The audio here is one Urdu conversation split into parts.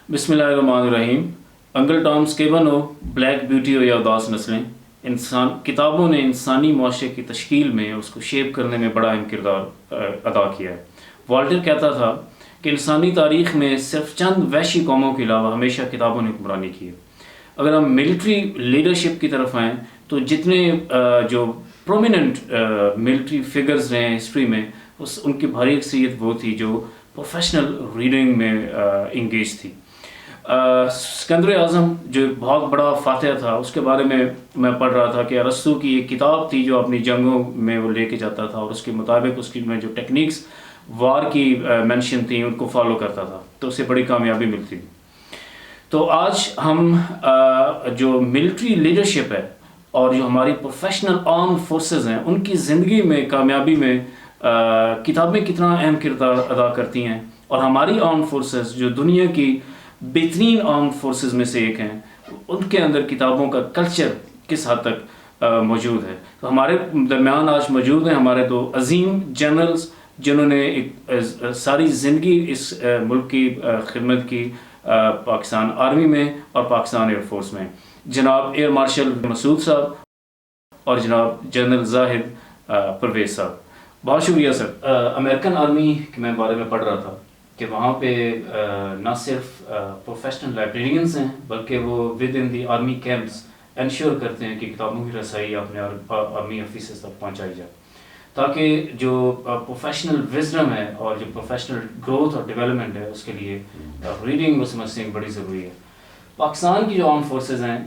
بسم اللہ الرحمن الرحیم. انکل ٹامس کیبن ہو، بلیک بیوٹی ہو یا اداس نسلیں، کتابوں نے انسانی معاشرے کی تشکیل میں اس کو شیپ کرنے میں بڑا اہم کردار ادا کیا ہے. والٹر کہتا تھا کہ انسانی تاریخ میں صرف چند وحشی قوموں کے علاوہ ہمیشہ کتابوں نے حکمرانی کی ہے. اگر ہم ملٹری لیڈرشپ کی طرف آئیں تو جتنے جو پرومیننٹ ملٹری فگرز رہے ہیں ہسٹری میں، ان کی بھاری اکثریت وہ تھی جو پروفیشنل ریڈنگ میں انگیج تھی. سکندر اعظم جو ایک بہت بڑا فاتح تھا، اس کے بارے میں پڑھ رہا تھا کہ ارسطو کی ایک کتاب تھی جو اپنی جنگوں میں وہ لے کے جاتا تھا، اور اس کے مطابق اس کی میں جو ٹیکنیکس وار کی مینشن تھیں ان کو فالو کرتا تھا تو اسے بڑی کامیابی ملتی تھی. تو آج ہم جو ملٹری لیڈرشپ ہے اور جو ہماری پروفیشنل آرم فورسز ہیں ان کی زندگی میں کامیابی میں کتابیں کتنا اہم کردار ادا کرتی ہیں، اور ہماری آرم فورسز جو دنیا کی بہترین آرم فورسز میں سے ایک ہیں، ان کے اندر کتابوں کا کلچر کس حد تک موجود ہے. تو ہمارے درمیان آج موجود ہیں ہمارے دو عظیم جنرلز جنہوں نے ایک ساری زندگی اس ملک کی خدمت کی، پاکستان آرمی میں اور پاکستان ایئر فورس میں. جناب ایئر مارشل مسعود صاحب اور جناب جنرل زاہد پرویز صاحب. بہت شکریہ سر. امریکن آرمی کے میں بارے میں پڑھ رہا تھا کہ وہاں پہ نہ صرف پروفیشنل لائبریرینز ہیں بلکہ وہ with in the army campus ensure کرتے ہیں کہ کتابوں کی رسائی اپنے آرمی آفیسرز تک پہنچائی جائے، تاکہ جو پروفیشنل وزڈم ہے اور جو پروفیشنل گروتھ اور ڈیولپمنٹ ہے اس کے لیے ریڈنگ وہ سمجھتے ہیں بڑی ضروری ہے. پاکستان کی جو آرم فورسز ہیں،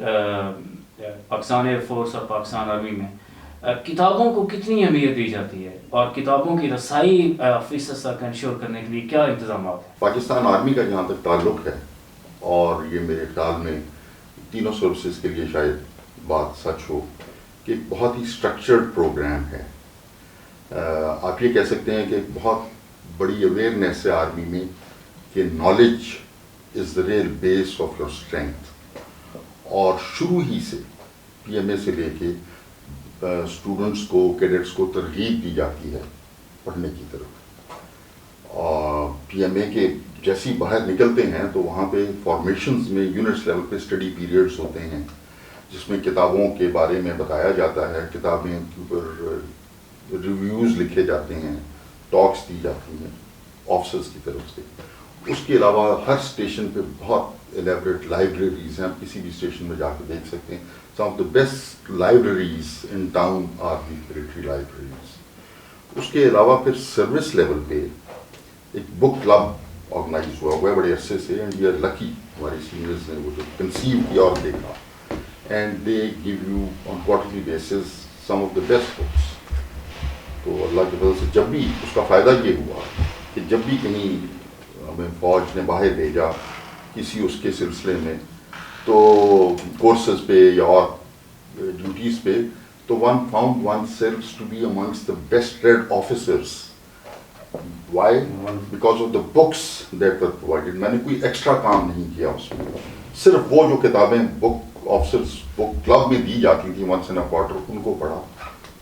پاکستان ایئر فورس اور پاکستان آرمی میں کتابوں کو کتنی اہمیت دی جاتی ہے اور کتابوں کی رسائی آفیسرز تک انشور کرنے کے لیے کیا انتظامات ہیں؟ پاکستان آرمی کا جہاں تک تعلق ہے، اور یہ میرے خیال میں تینوں سروسز کے لیے شاید بات سچ ہو کہ بہت ہی اسٹرکچرڈ پروگرام ہے. آپ یہ کہہ سکتے ہیں کہ ایک بہت بڑی اویئرنیس ہے آرمی میں کہ knowledge is the real base of your strength, اور شروع ہی سے پی ایم اے سے لے کے اسٹوڈنٹس کو، کیڈٹس کو ترغیب دی جاتی ہے پڑھنے کی طرف. اور پی ایم اے کے جیسی باہر نکلتے ہیں تو وہاں پہ فارمیشنز میں یونٹس لیول پہ اسٹڈی پیریڈس ہوتے ہیں جس میں کتابوں کے بارے میں بتایا جاتا ہے، کتابیں کے اوپر ریویوز لکھے جاتے ہیں، ٹاکس دی جاتی ہیں آفیسرز کی طرف سے. اس کے علاوہ ہر اسٹیشن پہ بہت ایلیبریٹ لائبریریز ہیں. آپ کسی بھی اسٹیشن میں جا کے دیکھ سکتے ہیں. Some of the best libraries in town are the military libraries. اس کے علاوہ پھر سروس لیول پہ ایک بک کلب آرگنائز ہوا ہے بڑے عرصے سے، اینڈ وی آر لکی، ہمارے سینئرز نے وہ جو کنسیو کیا اور دیکھا، and they gave you on quarterly basis some of the best books. تو اللہ کے فضل سے جب بھی اس کا فائدہ یہ ہوا کہ جب بھی کہیں ہمیں فوج نے باہر بھیجا کسی اس کے سلسلے میں، تو کورسز پہ یا اور ڈیوٹیز پہ، تو one found one selves to be amongst the best read officers. Why? Because of the books that were provided. میں نے کوئی ایکسٹرا کام نہیں کیا اس میں، صرف وہ جو کتابیں بک آفیسرس بک کلب میں دی جاتی تھیں ونس ان اے کوارٹر ان کو پڑھا.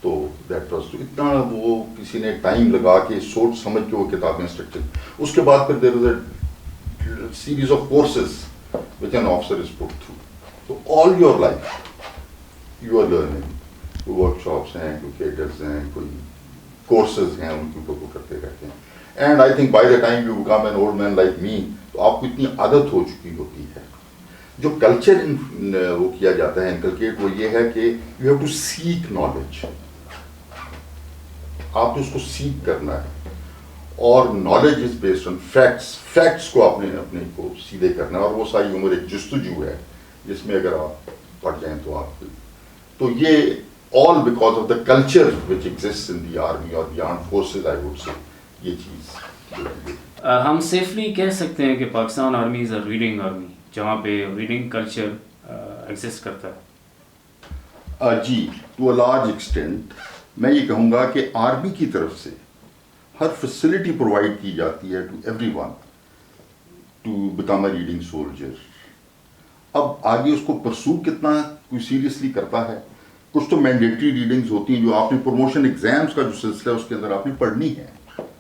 تو دیٹ واز اتنا وہ کسی نے ٹائم لگا کے سوچ سمجھ کے وہ کتابیں اسٹرکچر. اس کے بعد پھر there is a series of courses which an officer is put through. تو all your life you are learning. کوئی ورک شاپس ہیں، کوئی کیڈرز ہیں، کوئی کورسز ہیں، ان کے اوپر وہ کرتے رہتے ہیں. And I think by the time you become an old man like me, تو آپ کو اتنی عادت ہو چکی ہوتی ہے. جو کلچر وہ کیا جاتا ہے انکلکیٹ، وہ یہ ہے کہ you have to seek knowledge. آپ نے اس کو سیکھ کرنا ہے، اور knowledge is based on facts. Facts کو آپ نے اپنے کو سیدھے کرنا ہے، اور وہ ساری عمر ایک جستجو ہے جس میں اگر آپ پڑھ جائیں تو آپ. تو یہ all because of the culture which exists in the army or the armed forces, I would say. یہ چیز ہم سیفلی کہہ سکتے ہیں کہ پاکستان آرمی از اے ریڈنگ آرمی جہاں پہ ریڈنگ کلچر ایگزسٹ کرتا ہے. جی، ٹو اے لارج ایکسٹینٹ میں یہ کہوں گا کہ آرمی کی طرف سے ہر فیسلٹی پرووائڈ کی جاتی ہے to every one to become a reading soldier. اب آگے اس کو پرسو کتنا کوئی سیریسلی کرتا ہے. کچھ تو مینڈیٹری ریڈنگز ہوتی ہیں جو آپ نے پروموشن ایگزامس کا جو سلسلہ ہے اس کے اندر آپ نے پڑھنی ہے،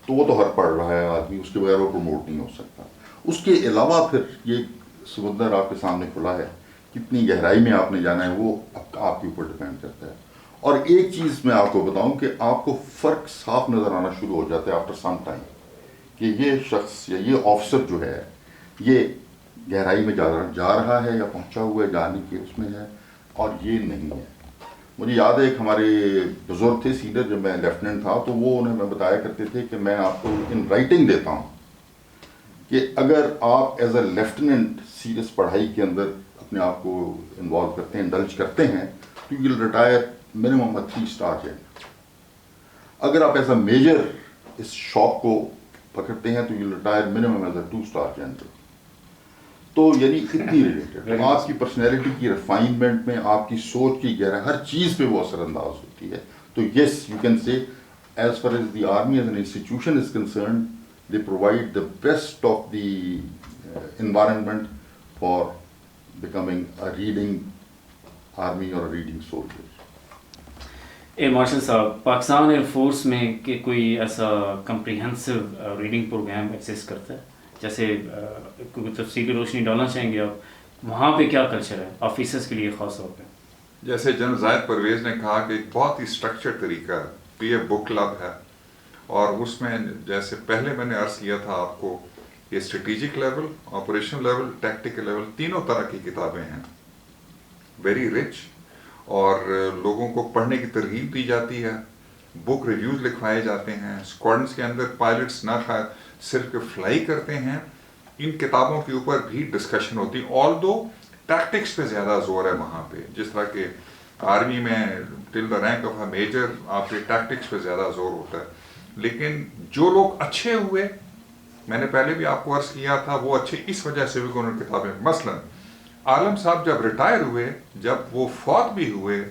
تو وہ تو ہر پڑھ رہا ہے آدمی، اس کے بغیر وہ پروموٹ نہیں ہو سکتا. اس کے علاوہ پھر یہ سمندر آپ کے سامنے کھلا ہے، کتنی گہرائی میں آپ نے جانا ہے وہ آپ کے اوپر ڈپینڈ کرتا ہے. اور ایک چیز میں آپ کو بتاؤں کہ آپ کو فرق صاف نظر آنا شروع ہو جاتا ہے آفٹر سم ٹائم کہ یہ شخص یا یہ آفیسر جو ہے یہ گہرائی میں جا رہا ہے یا پہنچا ہوا ہے جانے کے اس میں ہے، اور یہ نہیں ہے. مجھے یاد ہے ایک ہمارے بزرگ تھے سینئر، جب میں لیفٹیننٹ تھا تو وہ انہیں میں بتایا کرتے تھے کہ میں آپ کو ان رائٹنگ دیتا ہوں کہ اگر آپ ایز اے لیفٹیننٹ سیریس پڑھائی کے اندر اپنے آپ کو انوالو کرتے ہیں، انڈلج کرتے ہیں، تو you will retire minimum 3 star general. اگر آپ ایز اے میجر اس شوق کو پکڑتے ہیں تو you will retire minimum as a 2 star general. تو یعنی اتنی ریلیٹڈ آپ کی پرسنالٹی کی ریفائنمنٹ میں، آپ کی سوچ کی گہرائی، ہر چیز پہ وہ اثر انداز ہوتی ہے. تو yes you can say as far as the army as an institution is concerned they provide the best of the environment for becoming a reading army اور ریڈنگ سولجر. مارشل صاحب، پاکستان ایئر فورس میں کہ کوئی ایسا کمپریہنسو ریڈنگ پروگرام ایکسسٹ کرتا ہے؟ جیسے کوئی تفصیلی روشنی ڈالنا چاہیں گے آپ، وہاں پہ کیا کلچر ہے آفیسرس کے لیے خاص طور پہ؟ جیسے جنرل زاہد پرویز نے کہا کہ ایک بہت ہی اسٹرکچرڈ طریقہ ہے، تو یہ بک کلب ہے، اور اس میں جیسے پہلے میں نے عرض کیا تھا آپ کو، یہ strategic level, operational level, tactical level, تینوں طرح کی کتابیں ہیں، ویری رچ، اور لوگوں کو پڑھنے کی ترغیب دی جاتی ہے. بک ریویوز لکھوائے جاتے ہیں. اسکواڈنس کے اندر پائلٹس نہ صرف فلائی کرتے ہیں، ان کتابوں کے اوپر بھی ڈسکشن ہوتی ہے. آل دو ٹیکٹکس پہ زیادہ زور ہے وہاں پہ، جس طرح کہ آرمی میں till the rank of a major آپ کے ٹیکٹکس پہ زیادہ زور ہوتا ہے. لیکن جو لوگ اچھے ہوئے، میں نے پہلے بھی آپ کو عرض کیا تھا، وہ اچھے اس وجہ سے بھی کہ انہوں نے کتابیں، مثلا عالم صاحب جب ریٹائر ہوئے، جب وہ فوت بھی ہوئے،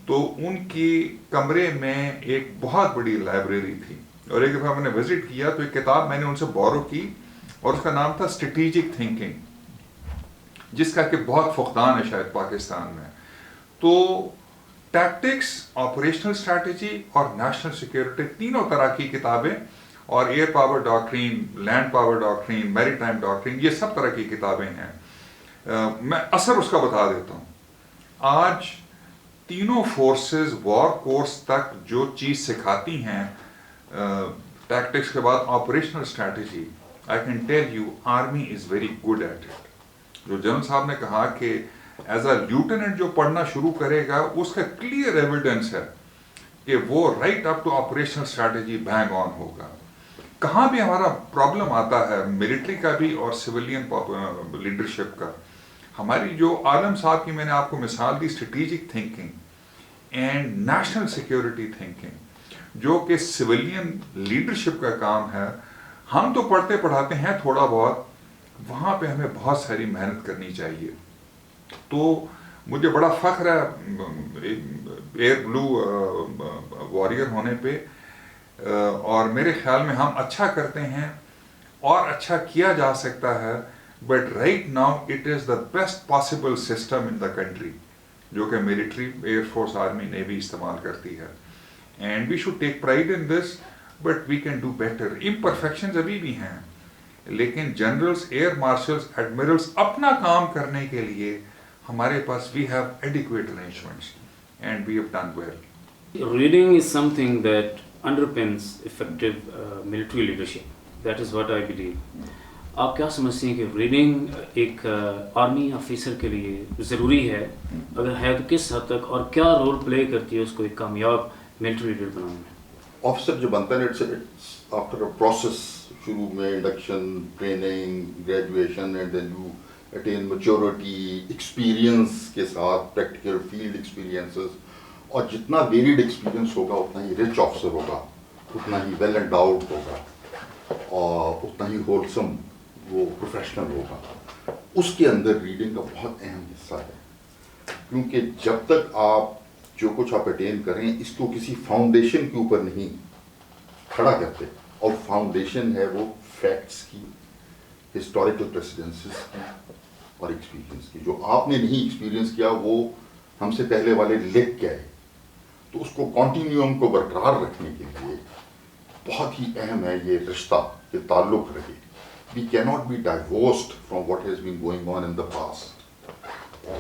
تو ان کی کمرے میں ایک بہت بڑی لائبریری تھی، اور ایک دفعہ میں نے وزٹ کیا تو ایک کتاب میں نے ان سے بورو کی، اور اس کا نام تھا اسٹریٹجک تھنکنگ، جس کا کہ بہت فقدان ہے شاید پاکستان میں. تو ٹیکٹکس، آپریشنل اسٹریٹجی اور نیشنل سیکیورٹی، تینوں طرح کی کتابیں، اور air power doctrine, land power doctrine, maritime doctrine, یہ سب طرح کی کتابیں ہیں. میں اثر اس کا بتا دیتا ہوں. آج تینوں فورسز وار کورس تک جو چیز سکھاتی ہیں، ٹیکٹکس کے بعد operational strategy, I can tell you army is very good at it. جو جنرل صاحب نے کہا کہ ایز اے لیوٹیننٹ جو پڑھنا شروع کرے گا، اس کا کلیئر ایویڈنس ہے کہ وہ right up to operational strategy bang on ہوگا. کہاں بھی ہمارا پرابلم آتا ہے، ملٹری کا بھی اور سویلین لیڈرشپ کا. ہماری جو عالم صاحب کی میں نے آپ کو مثال دی، strategic thinking and national security thinking, جو کہ سویلین لیڈرشپ کا کام ہے. ہم تو پڑھتے پڑھاتے ہیں تھوڑا بہت، وہاں پہ ہمیں بہت ساری محنت کرنی چاہیے. تو مجھے بڑا فخر ہے ایئر بلو واریر ہونے پہ، اور میرے خیال میں ہم اچھا کرتے ہیں اور اچھا کیا جا سکتا ہے. But right now it is the best possible system in the country, جو کہ military, air force, army, navy استعمال کرتی ہے. And we should take pride in this, but we can do better. Imperfections ابھی بھی ہیں، لیکن جنرلز، ایئر مارشلز، ایڈمرلز اپنا کام کرنے کے لیے ہمارے پاس we have adequate arrangements and we have done well. Reading is something that underpins effective military leadership. That is what I believe. آپ کیا سمجھتے ہیں کہ ریڈنگ ایک آرمی آفیسر کے لیے ضروری ہے؟ اگر ہے تو کس حد تک، اور کیا رول پلے کرتی ہے اس کو ایک کامیاب ملٹری لیڈر بنانے میں؟ آفیسر جو بنتا ہے اٹس آفٹر اے پروسیس، شروع میں induction, training, graduation, and then you attain maturity, experience کے ساتھ، پریکٹیکل فیلڈ ایکسپیرئنسز، اور جتنا ویریڈ ایکسپیرئنس ہوگا اتنا ہی رچ آفیسر ہوگا، اتنا ہی ویل اینڈاؤڈ ہوگا، اور اتنا ہی ہولسم وہ پروفیشنل ہوگا. اس کے اندر ریڈنگ کا بہت اہم حصہ ہے، کیونکہ جب تک آپ جو کچھ آپ اٹین کریں اس کو کسی فاؤنڈیشن کے اوپر نہیں کھڑا کرتے، اور فاؤنڈیشن ہے وہ فیکٹس کی، ہسٹوریکل پریسیڈنسز کی اور ایکسپیرئنس کی. جو آپ نے نہیں ایکسپیرئنس کیا وہ ہم سے پہلے والے لکھ کے آئے. تو اس کو کنٹینیوم کو برقرار رکھنے کے لیے بہت ہی اہم ہے یہ رشتہ، یہ تعلق رہے. we cannot be divorced from what has been going on in the past.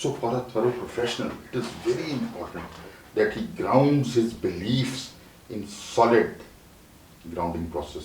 So for a thorough professional, it is very important that he grounds his beliefs in solid grounding process.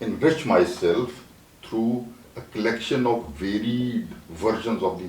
enrich myself through a collection of varied versions of the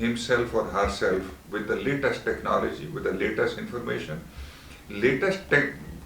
himself or herself with the latest technology, with the latest information, latest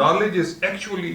knowledge is actually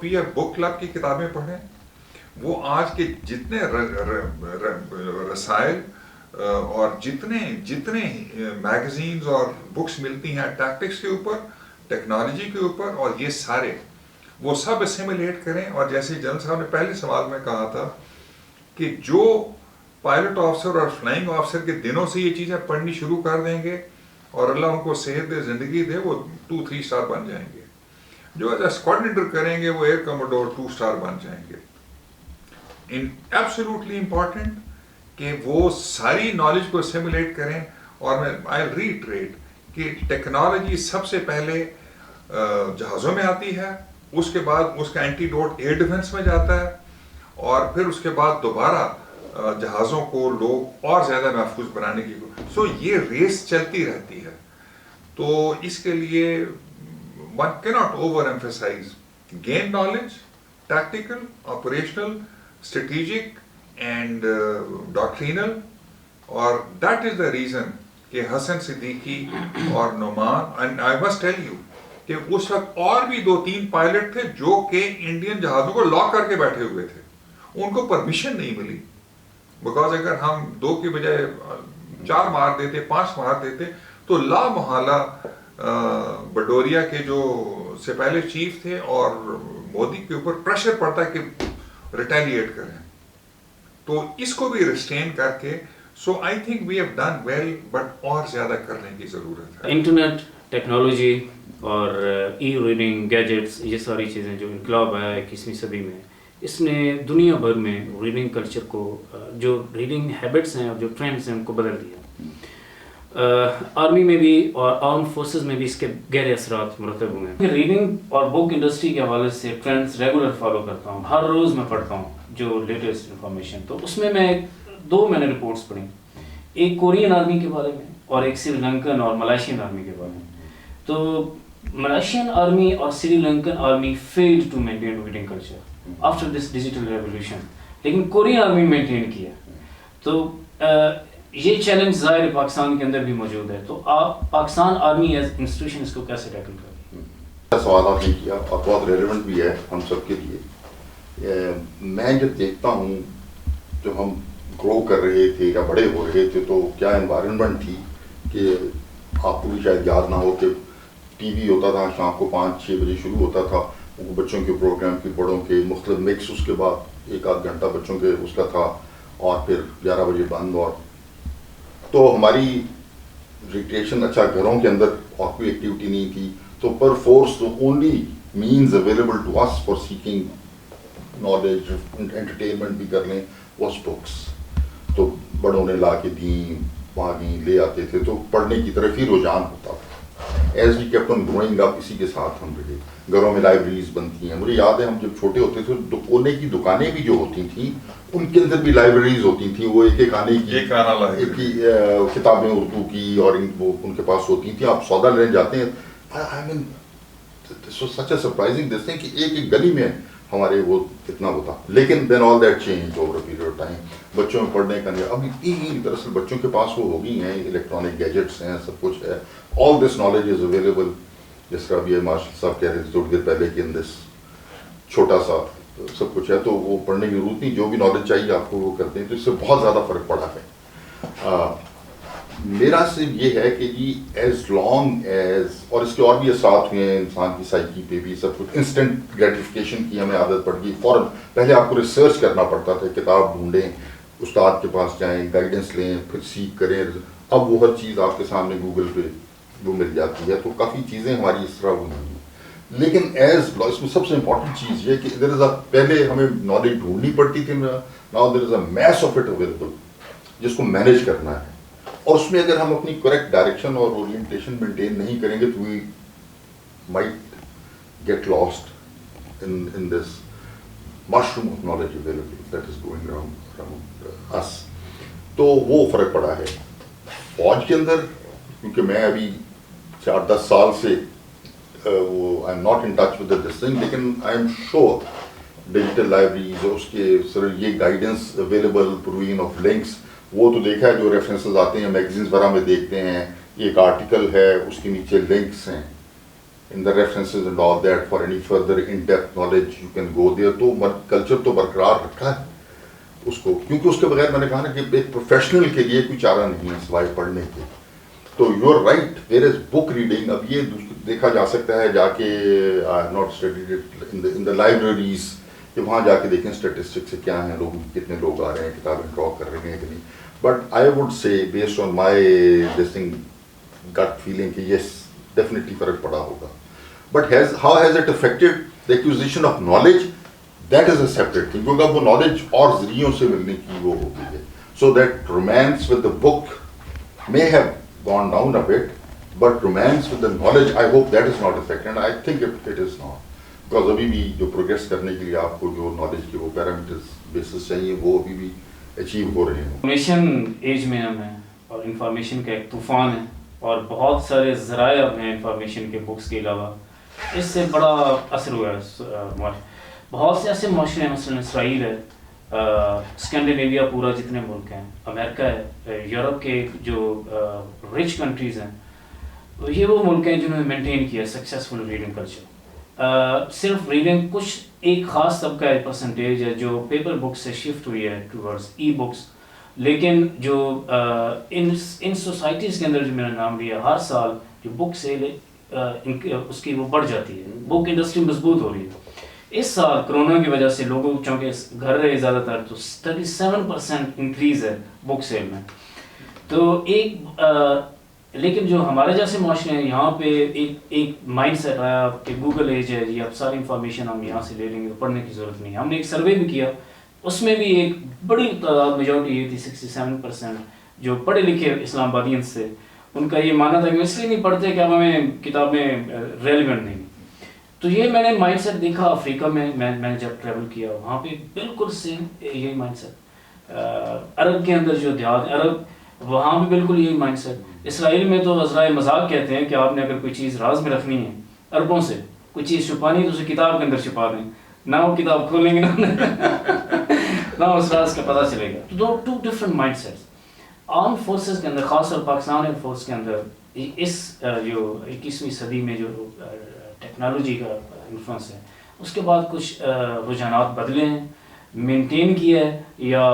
P a book club کی کتابیں پڑھیں، وہ آج کے جتنے رسائل اور جتنے میگزینز اور بکس ملتی ہیں ٹیکٹکس کے اوپر، ٹیکنالوجی کے اوپر، اور یہ سارے وہ سب اسیمولیٹ کریں. اور جیسے جنرل صاحب نے پہلے سوال میں کہا تھا کہ جو پائلٹ آفیسر اور فلائنگ آفیسر کے دنوں سے یہ چیزیں پڑھنی شروع کر دیں گے اور اللہ ان کو صحت دے، زندگی دے، وہ 2-3 اسٹار بن جائیں گے. جو اسکواڈرنر کریں گے وہ ایئر کموڈور 2 اسٹار بن جائیں گے. ایبسولوٹلی امپورٹنٹ کہ وہ ساری نالج کو اسیمولیٹ کریں. اور میں آئی ریٹریٹ کہ ٹیکنالوجی سب سے پہلے جہازوں میں آتی ہے، اس کے بعد اس کا اینٹی ڈوٹ ایئر ڈیفنس میں جاتا ہے، اور پھر اس کے بعد دوبارہ جہازوں کو لوگ اور زیادہ محفوظ بنانے کی. سو یہ ریس چلتی رہتی ہے. تو اس کے لیے one cannot overemphasize gain knowledge, tactical, operational, strategic and doctrinal. اور that is the reason کہ حسن صدیقی اور Noman, and I must tell you کہ اس وقت اور بھی 2-3 پائلٹ تھے جو کہ انڈین جہازوں کو لاک کر کے بیٹھے ہوئے تھے. ان کو پرمیشن نہیں ملی، بیکاز اگر ہم 2 کی بجائے 4 مار دیتے، 5 مار دیتے تو لا محالہ بڈوریا کے جو سے پہلے چیف تھے اور مودی کے اوپر پریشر پڑتا کہ ریٹیلیٹ کریں. تو اس کو بھی ریسٹین کر کے so I think we have done well, but اور زیادہ کرنے کی ضرورت ہے. انٹرنیٹ، ٹیکنالوجی اور ای ریڈنگ، گیجٹس، یہ ساری چیزیں جو انقلاب آیا 21ویں صدی میں، اس نے دنیا بھر میں ریڈنگ کلچر کو، جو ریڈنگ ہیبٹس ہیں اور جو ٹرینڈس ہیں ان کو بدل دیا. آرمی میں بھی اور آرم فورسز میں بھی اس کے گہرے اثرات مرتب ہوئے ہیں. ریڈنگ اور بک انڈسٹری کے حوالے سے ٹرینڈس ریگولر فالو کرتا ہوں، ہر روز میں پڑھتا ہوں جو لیٹسٹ انفارمیشن. تو اس میں 2 میں نے رپورٹس پڑھی، ایک کورین آرمی کے بارے میں اور ایک سری لنکن اور ملائیشین آرمی کے بارے میں. تو ملائیشین آرمی اور Sri Lankan army failed to maintain reading culture after this digital revolution, لیکن کورین آرمی مینٹین کیا. تو یہ چیلنج ظاہر پاکستان کے اندر بھی موجود ہے. تو آپ پاکستان آرمی ایز انسٹیٹیوشن اس کو کیسے ٹیکل کریں گے؟ سوال آپ نے کیا اور بہت ریلیونٹ بھی ہے ہم سب کے لیے. میں جب دیکھتا ہوں جب ہم گرو کر رہے تھے یا بڑے ہو رہے تھے تو کیا انوائرمنٹ تھی کہ آپ کو بھی شاید یاد نہ ہو کہ ٹی وی ہوتا تھا، شام کو 5-6 بجے شروع ہوتا تھا بچوں کے پروگرام کی، بڑوں کے مختلف مکس، اس کے بعد 1-8 گھنٹہ بچوں کے اس کا تھا، اور پھر 11 بجے بند. اور تو ہماری ریکریشن، اچھا گھروں کے اندر اور کوئی ایکٹیویٹی نہیں تھی، تو پر force the only means available to us for seeking knowledge, entertainment بھی کر لیں was books. تو بڑوں نے لا کے دیں، وہاں لے آتے تھے، تو پڑھنے کی طرف ہی رجحان ہوتا تھا. As we kept on growing up اسی کے ساتھ ہم رہے. گھروں میں لائبریریز بنتی ہیں. مجھے یاد ہے ہم جب چھوٹے ہوتے تھے تو کونے کی دکانیں بھی جو ہوتی تھیں ان کے اندر بھی لائبریریز ہوتی تھیں. وہ ایک آنے کی کتابیں اردو کی اور وہ ان کے پاس ہوتی تھیں. آپ سودا لینے جاتے ہیں، آئی مین سچ اے سرپرائزنگ دس تھنگ کہ ایک گلی میں ہمارے وہ اتنا ہوتا. لیکن then all that change over a period of time. بچوں میں پڑھنے کا اب دراصل بچوں کے پاس وہ ہو گئی ہیں، الیکٹرانک گیجٹس ہیں، سب کچھ ہے. آل دس نالج از اویلیبل. جس کا ابھی مارشل صاحب کہہ رہے تھے تھوڑی دیر پہلے کہ ان دس چھوٹا سا سب کچھ ہے، تو وہ پڑھنے کی ضرورت نہیں. جو بھی نالج چاہیے آپ کو وہ کرتے ہیں. تو اس سے بہت زیادہ فرق پڑا ہے. میرا صرف یہ ہے کہ جی ایز لانگ ایز، اور اس کے اور بھی اثرات ہوئے ہیں انسان کی سائیکی پہ بھی، سب کچھ انسٹنٹ گریٹیفیکیشن کی ہمیں عادت پڑ گئی. فوراً پہلے آپ کو ریسرچ کرنا پڑتا تھا، کتاب ڈھونڈیں، استاد کے پاس جائیں، گائیڈنس لیں، پھر سیکھ کریں. اب وہ ہر چیز آپ کے سامنے گوگل پہ وہ مل جاتی ہے. تو کافی چیزیں ہماری اس طرح ہوئی ہیں. لیکن ایز اس میں سب سے امپورٹنٹ چیز یہ کہ ادھر پہلے ہمیں نالج ڈھونڈنی پڑتی تھی، now there is a mass of it available جس کو مینیج کرنا ہے. اور اس میں اگر ہم اپنی کریکٹ ڈائریکشن اور اورینٹیشن مینٹین نہیں کریں گے تو we might get lost in this mushroom of knowledge available that is going around us. تو وہ فرق پڑا ہے فوج کے اندر. کیونکہ میں ابھی 4-10 سال سے وہ I am not in touch with this thing, لیکن I am sure digital libraries اور اس کے سر یہ guidance available, provision of links, وہ تو دیکھا ہے جو ریفرنسز آتے ہیں میگزینس وغیرہ میں دیکھتے ہیں. ایک آرٹیکل ہے اس کے نیچے لنکس ہیں. in the references and all that for any further in-depth knowledge you can go there. تو کلچر تو برقرار رکھا ہے اس کو, کیونکہ اس کے بغیر میں نے کہا نا کہ ایک پروفیشنل کے لیے کوئی چارہ نہیں ہے سوائے پڑھنے کے. تو you are right, there is book reading. اب یہ دیکھا جا سکتا ہے جا کے, I have not studied it in the libraries, کہ وہاں جا کے دیکھیں اسٹیٹسٹکس کیا ہیں, لوگ کتنے لوگ آ رہے ہیں, کتابیں ڈرا کر رہے ہیں کہ نہیں. But I would say based on my this thing gut feeling کہ یس ڈیفینیٹلی فرق پڑا ہوگا. But how has it affected the acquisition of knowledge, that is a separate thing, کیونکہ اب وہ نالج اور ذریعوں سے ملنے کی وہ ہو گئی ہے. So that romance with the book may have gone down a bit, but romance with the knowledge, I hope that is not affected, and I think it is not, because ابھی بھی جو پروگریس کرنے کے لیے آپ کو جو نالج کے وہ پیرامیٹرز بیسس چاہیے وہ ابھی بھی اچیو ہو رہے ہیں. انفارمیشن ایج میں ہم ہیں اور انفارمیشن کا ایک طوفان ہے, اور بہت سارے ذرائع ہیں انفارمیشن کے بکس کے علاوہ. اس سے بڑا اثر ہوا ہے. بہت سے ایسے معاشرے ہیں, مثلاً اسرائیل ہے, اسکینڈینیویا پورا جتنے ملک ہیں, امریکہ ہے, یورپ کے جو رچ کنٹریز ہیں, یہ وہ ملک ہیں جنہوں نے مینٹین کیا سکسیزفل ریڈنگ کلچر. صرف ریڈنگ کچھ ایک خاص طبقہ ہے, پرسنٹیج ہے جو پیپر بکس سے شفٹ ہوئی ہے ٹورڈز ای بکس, لیکن جو ان سوسائٹیز کے اندر جو میں نے نام لیا, ہر سال جو بک سیل اس کی وہ بڑھ جاتی ہے, بک انڈسٹری مضبوط ہو رہی ہے. اس سال کرونا کی وجہ سے لوگوں چونکہ گھر رہے زیادہ تر, تو 37% انکریز ہے بک سیل میں. تو ایک لیکن جو ہمارے جیسے معاشرے ہیں یہاں پہ ایک مائنڈ سیٹ آیا کہ گوگل ایج ہے جی, اب ساری انفارمیشن ہم یہاں سے لے لیں گے, تو پڑھنے کی ضرورت نہیں. ہم نے ایک سروے بھی کیا, اس میں بھی ایک بڑی تعداد میجورٹی یہ تھی 67% جو پڑھے لکھے اسلام آبادین سے, ان کا یہ ماننا تھا کہ اس لیے نہیں پڑھتے کہ اب ہمیں کتابیں ریلیونٹ نہیں. تو یہ میں نے مائنڈ سیٹ دیکھا افریقہ میں, میں جب ٹریول کیا وہاں پہ بالکل سیم یہی مائنڈ سیٹ. عرب کے اندر جو دیہات عرب, وہاں بھی بالکل یہی مائنڈ سیٹ. اسرائیل میں تو عذرائے مذاق کہتے ہیں کہ آپ نے اگر کوئی چیز راز میں رکھنی ہے عربوں سے, کوئی چیز چھپانی ہے تو اسے کتاب کے اندر چھپا دیں, نہ وہ کتاب کھولیں گے نہ اس راز کا پتہ چلے گا. تو two different mindsets armed forces کے اندر, خاص طور پاکستان ایئر فورس کے اندر. اس جو 21ویں صدی میں جو ٹیکنالوجی کا انفلوئنس ہے, اس کے بعد کچھ رجحانات بدلے ہیں, مینٹین کیا ہے یا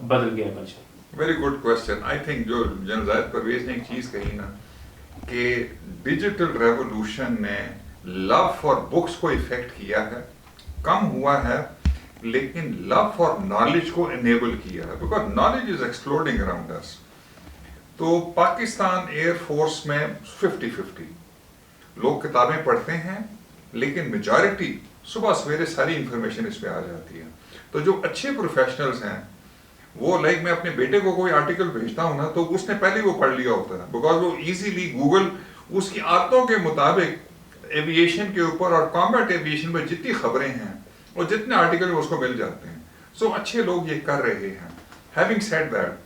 بدل گیا culture? Very good question. I think جو جنرل زاہد پرویز نے ایک چیز کہی نا کہ ڈیجیٹل ریولوشن نے لو فار بکس کو افیکٹ کیا ہے, کم ہوا ہے, لیکن لو فار نالج کو انیبل کیا ہے, because knowledge is ایکسپلوڈنگ around us. تو پاکستان ایئر فورس میں 50-50 لوگ کتابیں پڑھتے ہیں, لیکن میجارٹی صبح سویرے ساری انفارمیشن اس پہ آ جاتی ہے. تو جو اچھے پروفیشنلز ہیں وہ لائک میں اپنے بیٹے کو کوئی آرٹیکل بھیجتا ہوں نا, تو اس نے پہلے وہ پڑھ لیا ہوتا ہے, بیکاز وہ ایزیلی گوگل اس کی عادتوں کے مطابق ایویشن کے اوپر اور کامبیٹ ایویشن میں جتنی خبریں ہیں اور جتنے آرٹیکل اس کو مل جاتے ہیں. سو اچھے لوگ یہ کر رہے ہیں. Having said that,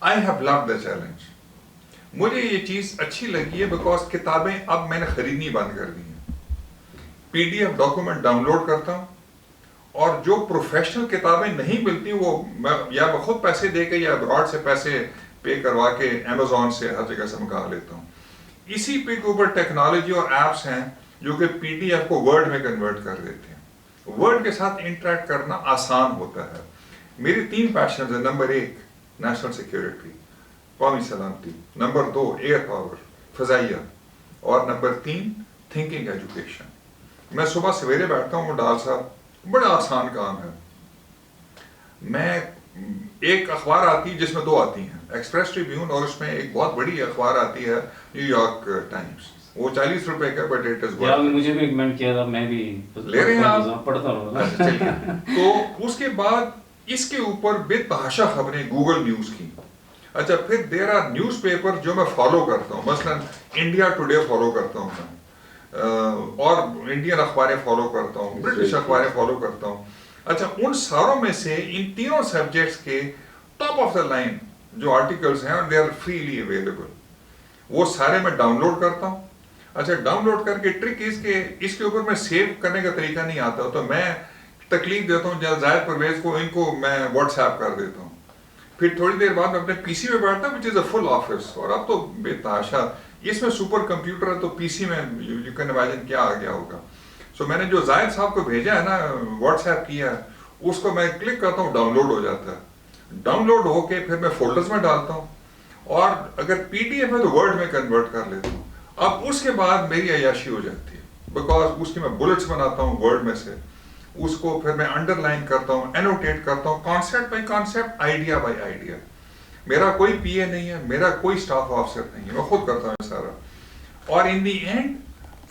I have loved the challenge. مجھے یہ چیز اچھی لگی ہے بیکاز کتابیں اب میں نے خریدنی بند کر دی ہیں. PDF ڈاکومنٹ ڈاؤن لوڈ کرتا ہوں, اور جو پروفیشنل کتابیں نہیں ملتی وہ یا میں خود پیسے دے کے یا ابراڈ سے پیسے پے کروا کے Amazon سے ہر جگہ سے منگا لیتا ہوں. اسی پہ کے اوپر ٹیکنالوجی اور ایپس ہیں جو کہ PDF کو ورڈ میں کنورٹ کر دیتے ہیں. ورڈ کے ساتھ انٹریکٹ کرنا آسان ہوتا ہے. میری 3 پیشنز ہیں. نمبر 1 نیشنل سیکیورٹی, قومی سلامتی. نمبر 2 ایئر پاور, فضائیہ. اور نمبر 3 تھنکنگ ایجوکیشن. میں صبح سویرے بیٹھتا ہوں ڈال صاحب, بڑا آسان کام ہے. میں ایک اخبار آتی ہے جس میں 2 آتی ہیں, ایکسپریس ٹریبیون, اور اس میں ایک بہت بڑی اخبار آتی ہے نیو یارک ٹائمز. وہ 40 روپے کا, بٹ اٹ از ورتھ. مجھے بھی ریکمینڈ کیا تھا, میں بھی لے رہے ہیں آپ, پڑھتا ہوں. تو اس کے بعد اس کے اوپر بے تحاشا خبریں گوگل نیوز کی. اچھا, پھر دیر آر نیوز پیپر جو میں فالو کرتا ہوں, مثلا انڈیا ٹوڈے فالو کرتا ہوں میں, اور انڈین اخباریں فالو کرتا ہوں, برٹش اخباریں فالو کرتا ہوں. اچھا, ان ساروں میں سے ان تینوں سبجیکٹس کے ٹاپ آف دا لائن جو آرٹیکلس ہیں, دے آر فریلی اویلیبل. وہ سارے میں ڈاؤن لوڈ کرتا ہوں. اچھا, ڈاؤن لوڈ کر کے ٹرک اس کے اوپر میں سیو کرنے کا طریقہ نہیں آتا, تو میں تکلیف دیتا ہوں زاہد پرویز کو, ان کو میں واٹس ایپ کر دیتا ہوں. پھر تھوڑی دیر بعد میں اپنے PC پہ بیٹھتا ہوں, وچ از اے فل آفس. اور اب تو بے تحاشا اس میں سپر کمپیوٹر ہے تو پی سی میں یو کین امیجن کیا آ گیا ہوگا. سو میں نے جو زاہد صاحب کو بھیجا ہے نا واٹس ایپ کیا ہے, اس کو میں کلک کرتا ہوں ڈاؤن لوڈ ہو جاتا ہے. ڈاؤن لوڈ ہو کے پھر میں فولڈرز میں ڈالتا ہوں, اور اگر پی ڈی ایف ہے تو ورڈ میں کنورٹ کر لیتا ہوں. اب اس کے بعد میری عیاشی ہو جاتی ہے, بیکاز اس کی میں بلٹس بناتا ہوں ورڈ میں سے, اس کو پھر میں انڈر لائن کرتا ہوں, اینوٹیٹ کرتا ہوں, concept by concept, idea by idea. میرا کوئی پی اے نہیں ہے, میرا کوئی اسٹاف آفیسر نہیں ہے, میں خود کرتا ہوں سارا. اور in the end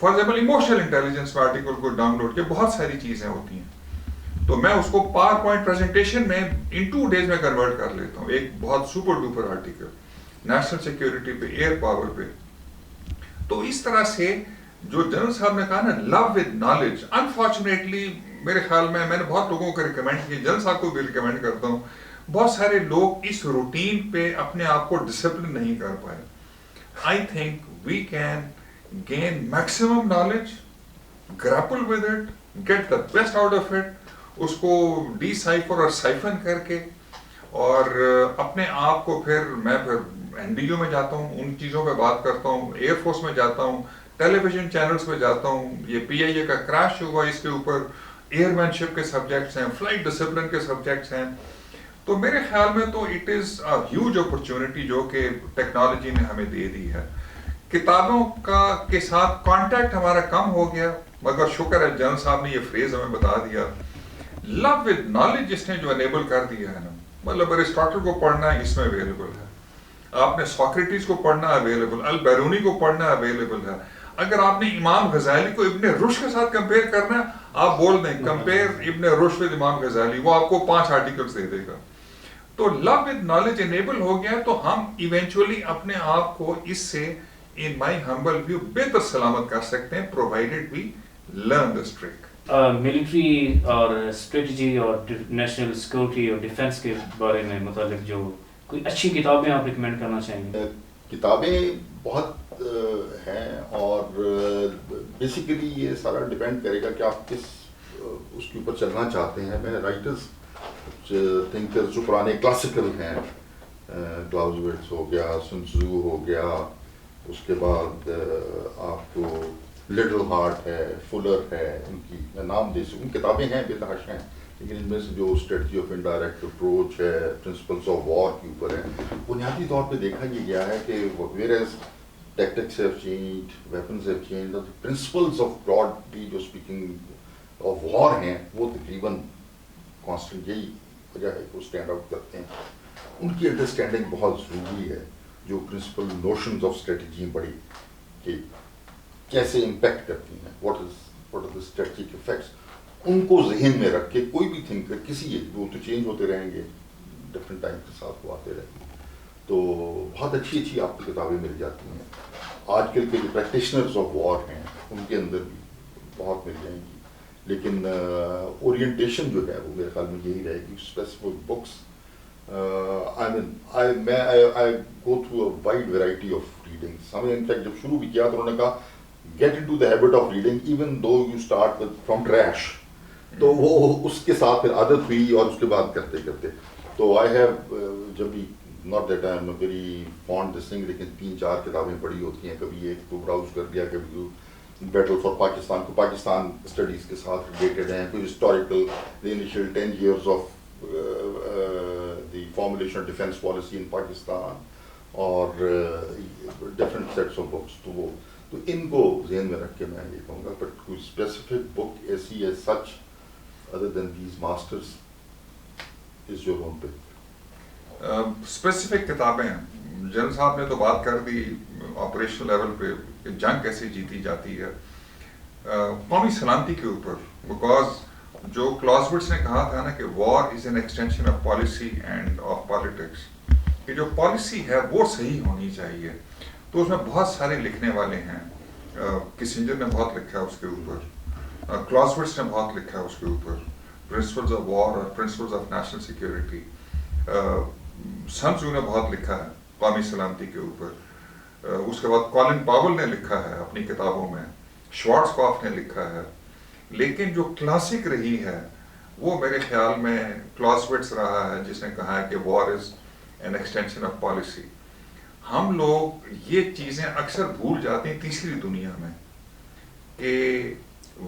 for example emotional intelligence میں آرٹیکل کو ڈاؤن لوڈ کے بہت ساری چیزیں ہوتی ہیں, تو میں اس کو پاور پوائنٹ پریزنٹیشن میں ان 2 days میں کنورٹ کر لیتا ہوں. ایک بہت super duper article national security پہ, ایئر پاور پہ. تو اس طرح سے جو جنرل صاحب نے کہا نا لو ود نالج, انفارچونیٹلی میرے خیال میں نے بہت لوگوں کو ریکمینڈ کیا, جنرل صاحب کو بھی ریکمینڈ کرتا ہوں, بہت سارے لوگ اس روٹین پہ اپنے آپ کو ڈسپلن نہیں کر پائے. I think we can gain maximum knowledge, grapple with it, get the best out of it, اس کو ڈی سائفر اور سائفن کر کے, اور اپنے آپ کو میں این ڈی یو میں جاتا ہوں, ان چیزوں پہ بات کرتا ہوں, ایئر فورس میں جاتا ہوں, ٹیلی ویژن چینلز پہ جاتا ہوں. یہ پی آئی اے کا کریش ہوا, اس کے اوپر ایئر مین شپ کے سبجیکٹس ہیں, فلائٹ ڈسپلن کے سبجیکٹس ہیں. تو میرے خیال میں تو it is a huge opportunity جو کہ ٹیکنالوجی نے ہمیں دے دی ہے. کتابوں کے ساتھ کانٹیکٹ ہمارا کم ہو گیا, مگر شکر ہے جنرل صاحب نے یہ فریز ہمیں بتا دیا. لو ود نالج اس نے جو انیبل کر دیا ہے نا, مطلب ارسطاٹل کو پڑھنا ہے اس میں اویلیبل ہے, آپ نے سوکریٹس کو پڑھنا اویلیبل, البیرونی کو پڑھنا اویلیبل ہے. اگر آپ نے امام غزالی کو ابن رشد کے ساتھ کمپیئر کرنا ہے, آپ بول دیں کمپیئر ابن رشد ود امام غزالی, وہ آپ کو 5 آرٹیکلز دے دے گا. تو لو ود نالج انیبل ہو گیا, تو ہم ایونچولی اپنے آپ کو اس سے ان مائی ہمبل ویو بہتر سلامت کر سکتے ہیں, provided we learn this trick. Military اور اسٹریٹجی اور نیشنل سیکورٹی اور ڈیفنس کے بارے میں متعلق جو کوئی اچھی کتابیں آپ ریکمینڈ کرنا چاہیں گے؟ کتابیں بہت ہیں, اور بیسیکلی یہ سارا ڈپینڈ کرے گا کہ آپ کس اس کے اوپر چلنا چاہتے ہیں. میں رائٹرز تھنکرز جو پرانے کلاسیکل ہیں, کلاؤزویٹس ہو گیا, سن ٹزو ہو گیا, اس کے بعد آپ کو لٹل ہارٹ ہے, فلر ہے, ان کی میں نام دے سکوں, کتابیں ہیں بے تحاشا ہیں, لیکن ان میں سے جو اسٹریٹجی آف انڈائریکٹ اپروچ ہے, پرنسپلس آف وار کے اوپر ہے, بنیادی طور پہ دیکھا یہ گیا ہے کہ where tactics have change, weapons have change, principles of broadly جو اسپیکنگ آف وار ہیں وہ تقریباً کانسٹنٹ, یہی وجہ ہے کہ وہ اسٹینڈ آؤٹ کرتے ہیں. ان کی انڈرسٹینڈنگ بہت ضروری ہے, جو پرنسپل نوشنز آف اسٹریٹجی بڑی کہ کیسے امپیکٹ کرتی ہیں, what are the strategic effects, ان کو ذہن میں رکھ کے کوئی بھی تھنکر کسی ایک, وہ تو چینج ہوتے رہیں گے ڈفرینٹ ٹائم کے ساتھ, وہ آتے رہیں گے, تو بہت اچھی اچھی آپ کو کتابیں مل جاتی ہیں. آج کل کے جو پریکٹیشنرز آف وار ہیں ان کے اندر بھی بہت مل جائیں گی, لیکن اورینٹیشن جو ہے وہ میرے خیال میں یہی رہے گی, specific books. I go through a wide variety of readings. ہمیں ان فیکٹ جب شروع بھی کیا تو انہوں نے کہا get into the habit of reading even though you start from trash. تو وہ اس کے ساتھ پھر عادت ہوئی, اور اس کے بعد کرتے کرتے تو I have جب بھی not that I am a very fond this thing, لیکن 3-4 کتابیں پڑھی ہوتی ہیں, کبھی ایک کو براؤز کر لیا, کبھی بیٹل فار پاکستان کو پاکستان اسٹڈیز کے ساتھ ریلیٹڈ ہیں, کوئی historical the initial 10 years of the formulation of defense policy in Pakistan, اور different sets of books. تو ان کو ذہن میں رکھ کے میں یہ کہوں گا, بٹ کوئی اسپیسیفک بک ایسی as such other than these masters is your own pick. Specific کتابیں جنرل صاحب نے تو بات کر دی آپریشنل لیول پہ کہ جنگ کیسے جیتی جاتی ہے. قومی سلامتی کے اوپر, بیکاز جو کلاسوٹس نے کہا تھا نا کہ war is an extension of policy and of politics, کہ جو پالیسی ہے وہ صحیح ہونی چاہیے. تو اس میں بہت سارے لکھنے والے ہیں, کسنجر نے بہت لکھا ہے اس کے اوپر, کلاسوٹس نے بہت لکھا ہے اس کے اوپر, پرنسپلز آف وار اور پرنسپلز آف نیشنل سیکیورٹی. سن ٹزو نے بہت لکھا ہے قومی سلامتی کے اوپر. اس کے بعد کالن پاول نے لکھا ہے اپنی کتابوں میں, شوارٹزکوف نے لکھا ہے. لیکن جو کلاسک رہی ہے وہ میرے خیال میں کلاسوٹس رہا ہے, جس نے کہا ہے کہ war is an extension of policy. ہم لوگ یہ چیزیں اکثر بھول جاتے ہیں تیسری دنیا میں کہ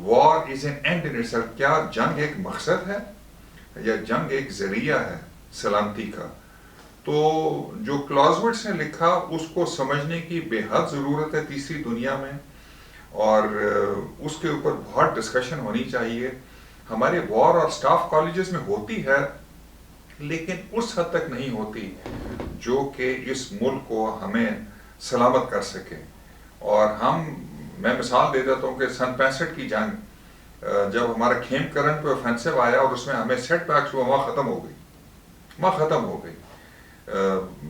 war is an end in itself. کیا جنگ ایک مقصد ہے یا جنگ ایک ذریعہ ہے سلامتی کا؟ تو جو کلازوٹس نے لکھا اس کو سمجھنے کی بے حد ضرورت ہے تیسری دنیا میں، اور اس کے اوپر بہت ڈسکشن ہونی چاہیے. ہمارے وار اور سٹاف کالجز میں ہوتی ہے لیکن اس حد تک نہیں ہوتی جو کہ اس ملک کو ہمیں سلامت کر سکے. اور میں مثال دے دیتا ہوں کہ سن 65 کی جنگ جب ہمارا کھیم کرن پہ اوفینسو آیا اور اس میں ہمیں سیٹ بیکس ہوا، وہاں ختم ہو گئی.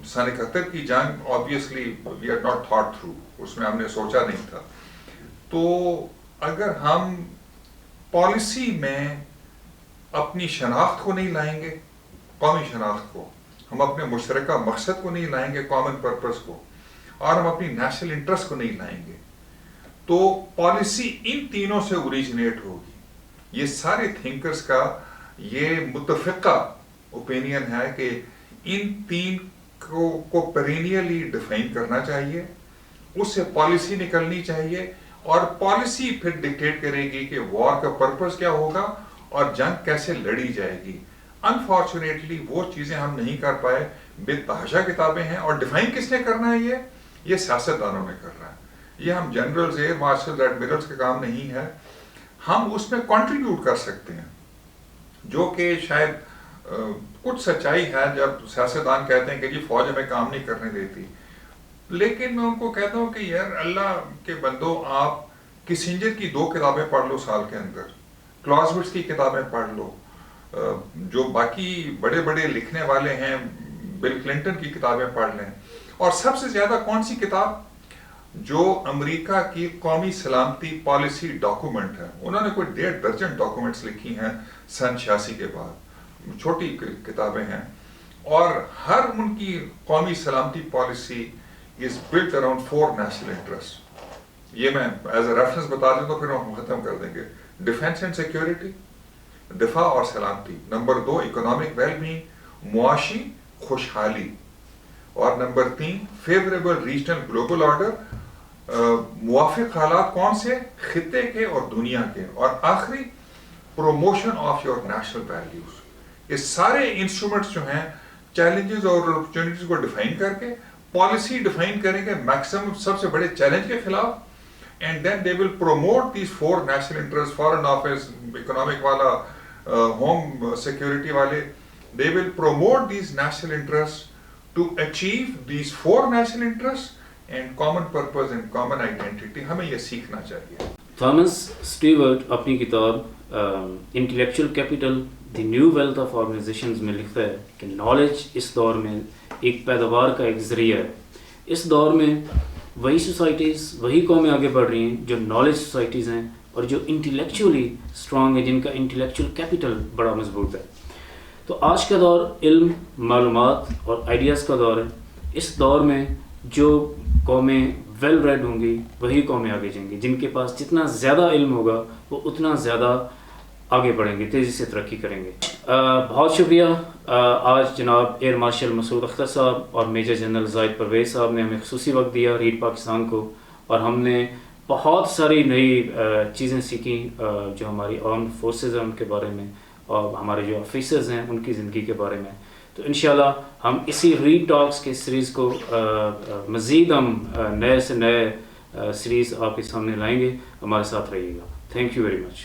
سن 71 کی جنگ obviously we are not thought through، اس میں ہم نے سوچا نہیں تھا. تو اگر ہم پالیسی میں اپنی شناخت کو نہیں لائیں گے، قومی شناخت کو، ہم اپنے مشترکہ مقصد کو نہیں لائیں گے، کامن پرپس کو، اور ہم اپنی نیشنل انٹرسٹ کو نہیں لائیں گے، تو پالیسی ان تینوں سے اوریجنیٹ ہوگی. یہ سارے تھنکرز کا یہ متفقہ اوپینین ہے کہ ان تین کو پرینیلی ڈیفائن کرنا چاہیے، اس سے پالیسی نکلنی چاہیے، اور پالیسی پھر ڈکٹیٹ کرے گی کہ وار کا پرپس کیا ہوگا اور جنگ کیسے لڑی جائے گی. انفارچونیٹلی وہ چیزیں ہم نہیں کر پائے. بے تحاشا کتابیں ہیں، اور ڈیفائن کس نے کرنا ہے؟ یہ سیاستدانوں نے کرنا ہے. یہ ہم جنرلز، ایئر مارشلز، ایڈمرلز کا کام نہیں ہے. ہم اس میں کنٹریبیوٹ کر سکتے ہیں، جو کہ شاید کچھ سچائی ہے جب سیاستدان کہتے ہیں کہ جی فوج ہمیں کام نہیں کرنے دیتی. لیکن میں ان کو کہتا ہوں کہ یار اللہ کے بندو، آپ کسنجر کی 2 کتابیں پڑھ لو سال کے اندر، کلازوٹس کی کتابیں پڑھ لو، جو باقی بڑے بڑے لکھنے والے ہیں بل کلنٹن کی کتابیں پڑھ لیں. اور سب سے زیادہ کون سی کتاب جو امریکہ کی قومی سلامتی پالیسی ڈاکومنٹ ہے، انہوں نے کوئی 1.5 درجن ڈاکومنٹس لکھی ہیں سن 86 کے بعد، چھوٹی کتابیں ہیں، اور ہر ان کی قومی سلامتی policy is built around 4 national interests. یہ میں ایز اے ریفرنس بتا دوں تو پھر ہم ختم کر دیں گے. ڈیفینس اینڈ سیکیورٹی، دفاع اور سلامتی. نمبر 2 اکنامک ویل بینگ، معاشی خوشحالی. اور number 3 favourable regional global order, موافق حالات کون سے؟ خطے کے اور دنیا کے. اور آخری promotion of your national values. یہ سارے انسٹرومنٹس جو ہیں چیلنجز اور اپرچونیٹیز کو ڈیفائن کر کے پالیسی ڈیفائن کریں گے میکسیمم سب سے بڑے چیلنج کے خلاف، and then they will promote these 4 national interest, foreign office, economic والا، ہوم سیکورٹی والے، they will promote these national interest to achieve these 4 national interest and common purpose and common identity. ہمیں یہ سیکھنا چاہیے. تھامس اسٹیورٹ اپنی کتاب intellectual capital the new wealth of organizations میں لکھتا ہے کہ نالج اس دور میں ایک پیداوار کا ایک ذریعہ ہے. اس دور میں وہی سوسائٹیز، وہی قومیں آگے بڑھ رہی ہیں جو نالج سوسائٹیز ہیں اور جو انٹلیکچولی اسٹرانگ ہیں، جن کا انٹلیکچوئل کیپٹل بڑا مضبوط ہے. تو آج کا دور علم، معلومات اور آئیڈیاز کا دور ہے. اس دور میں جو قومیں ویل ریڈ ہوں گی وہی قومیں آگے جائیں گی. جن کے پاس جتنا زیادہ علم ہوگا وہ اتنا زیادہ آگے بڑھیں گے، تیزی سے ترقی کریں گے. بہت شکریہ. آج جناب ایئر مارشل مسعود اختر صاحب اور میجر جنرل زاہد پرویز صاحب نے ہمیں خصوصی وقت دیا ریڈ پاکستان کو، اور ہم نے بہت ساری نئی چیزیں سیکھیں جو ہماری آرمڈ فورسز ہیں ان کے بارے میں، اور ہمارے جو آفیسرز ہیں ان کی زندگی کے بارے میں. تو انشاءاللہ ہم اسی ریڈ ٹاکس کے سیریز کو مزید ہم نئے سے نئے سیریز آپ کے سامنے لائیں گے. ہمارے ساتھ رہیے گا. Thank you very much.